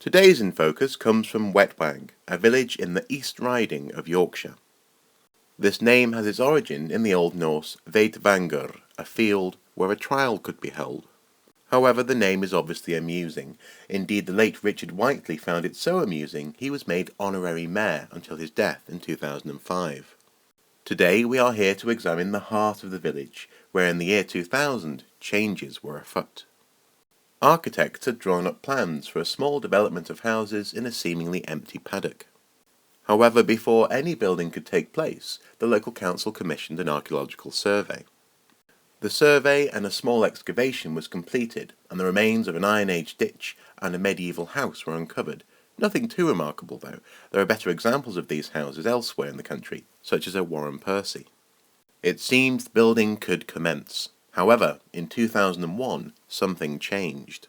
Today's In Focus comes from Wetwang, a village in the East Riding of Yorkshire. This name has its origin in the Old Norse Veitvangur, a field where a trial could be held. However, the name is obviously amusing. Indeed, the late Richard Whiteley found it so amusing he was made honorary mayor until his death in 2005. Today we are here to examine the heart of the village, where in the year 2000 changes were afoot. Architects had drawn up plans for a small development of houses in a seemingly empty paddock. However, before any building could take place, the local council commissioned an archaeological survey. The survey and a small excavation was completed, and the remains of an Iron Age ditch and a medieval house were uncovered. Nothing too remarkable, though. There are better examples of these houses elsewhere in the country, such as at Warren Percy. It seemed the building could commence. However, in 2001, something changed.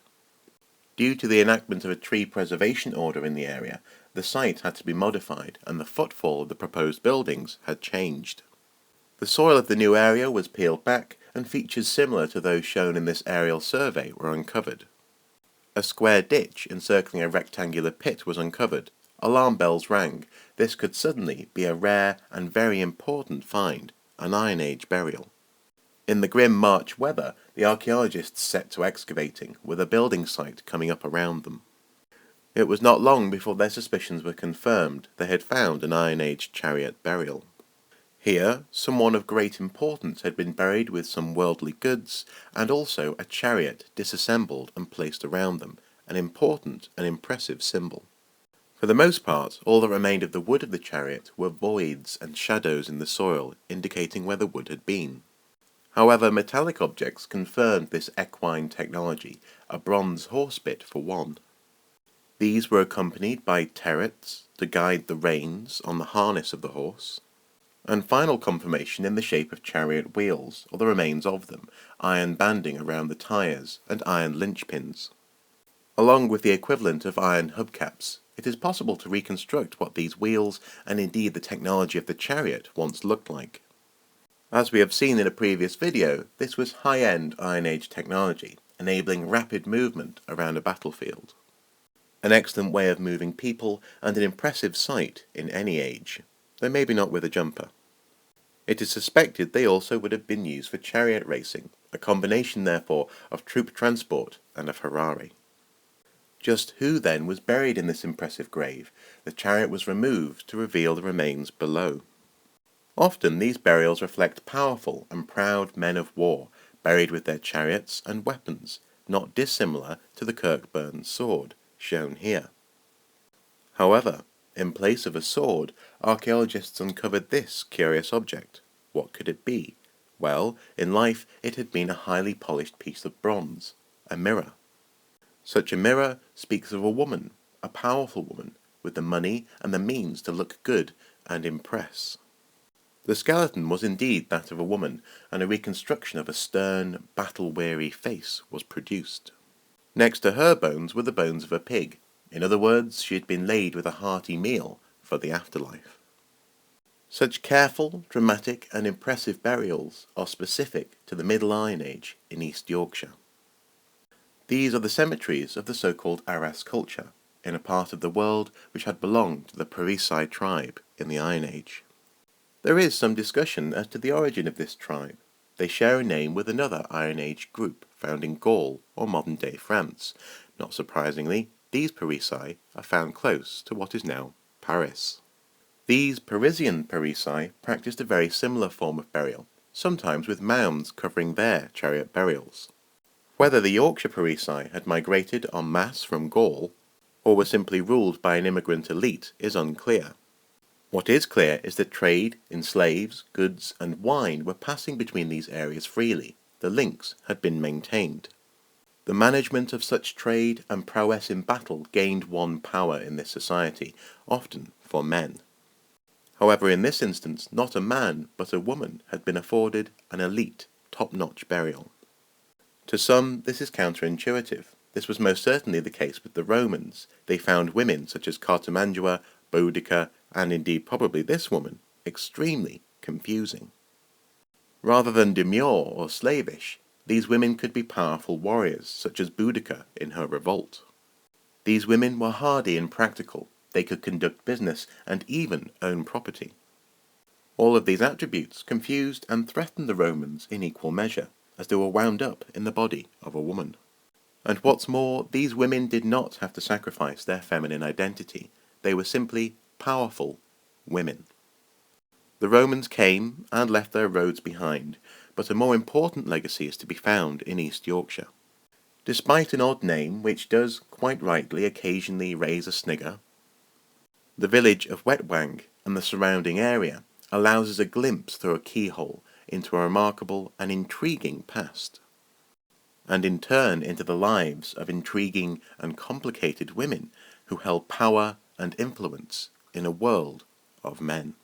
Due to the enactment of a tree preservation order in the area, the site had to be modified, and the footfall of the proposed buildings had changed. The soil of the new area was peeled back, and features similar to those shown in this aerial survey were uncovered. A square ditch encircling a rectangular pit was uncovered. Alarm bells rang. This could suddenly be a rare and very important find, an Iron Age burial. In the grim March weather, the archaeologists set to excavating, with a building site coming up around them. It was not long before their suspicions were confirmed. They had found an Iron Age Chariot burial. Here, someone of great importance had been buried with some worldly goods, and also a chariot disassembled and placed around them, an important and impressive symbol. For the most part, all that remained of the wood of the chariot were voids and shadows in the soil, indicating where the wood had been. However, metallic objects confirmed this equine technology, a bronze horse bit for one. These were accompanied by terrets to guide the reins on the harness of the horse, and final confirmation in the shape of chariot wheels, or the remains of them, iron banding around the tyres, and iron linchpins. Along with the equivalent of iron hubcaps, it is possible to reconstruct what these wheels, and indeed the technology of the chariot, once looked like. As we have seen in a previous video, this was high-end Iron Age technology, enabling rapid movement around a battlefield. An excellent way of moving people, and an impressive sight in any age, though maybe not with a jumper. It is suspected they also would have been used for chariot racing, a combination therefore of troop transport and a Ferrari. Just who then was buried in this impressive grave? The chariot was removed to reveal the remains below. Often these burials reflect powerful and proud men of war, buried with their chariots and weapons, not dissimilar to the Kirkburn sword, shown here. However, in place of a sword, archaeologists uncovered this curious object. What could it be? Well, in life it had been a highly polished piece of bronze, a mirror. Such a mirror speaks of a woman, a powerful woman, with the money and the means to look good and impress. The skeleton was indeed that of a woman, and a reconstruction of a stern, battle-weary face was produced. Next to her bones were the bones of a pig. In other words, she had been laid with a hearty meal for the afterlife. Such careful, dramatic and impressive burials are specific to the Middle Iron Age in East Yorkshire. These are the cemeteries of the so-called Arras Culture, in a part of the world which had belonged to the Parisii tribe in the Iron Age. There is some discussion as to the origin of this tribe. They share a name with another Iron Age group found in Gaul or modern-day France. Not surprisingly, these Parisii are found close to what is now Paris. These Parisian Parisii practiced a very similar form of burial, sometimes with mounds covering their chariot burials. Whether the Yorkshire Parisii had migrated en masse from Gaul, or were simply ruled by an immigrant elite, is unclear. What is clear is that trade in slaves, goods, and wine were passing between these areas freely. The links had been maintained. The management of such trade and prowess in battle gained one power in this society, often for men. However, in this instance, not a man but a woman had been afforded an elite, top-notch burial. To some, this is counterintuitive. This was most certainly the case with the Romans. They found women such as Cartimandua, Boudica, and indeed probably this woman, extremely confusing. Rather than demure or slavish, these women could be powerful warriors, such as Boudica in her revolt. These women were hardy and practical. They could conduct business and even own property. All of these attributes confused and threatened the Romans in equal measure, as they were wound up in the body of a woman. And what's more, these women did not have to sacrifice their feminine identity. They were simply powerful women. The Romans came and left their roads behind, but a more important legacy is to be found in East Yorkshire. Despite an odd name, which does, quite rightly, occasionally raise a snigger, the village of Wetwang and the surrounding area allows us a glimpse through a keyhole into a remarkable and intriguing past, and in turn into the lives of intriguing and complicated women who held power and influence in a world of men.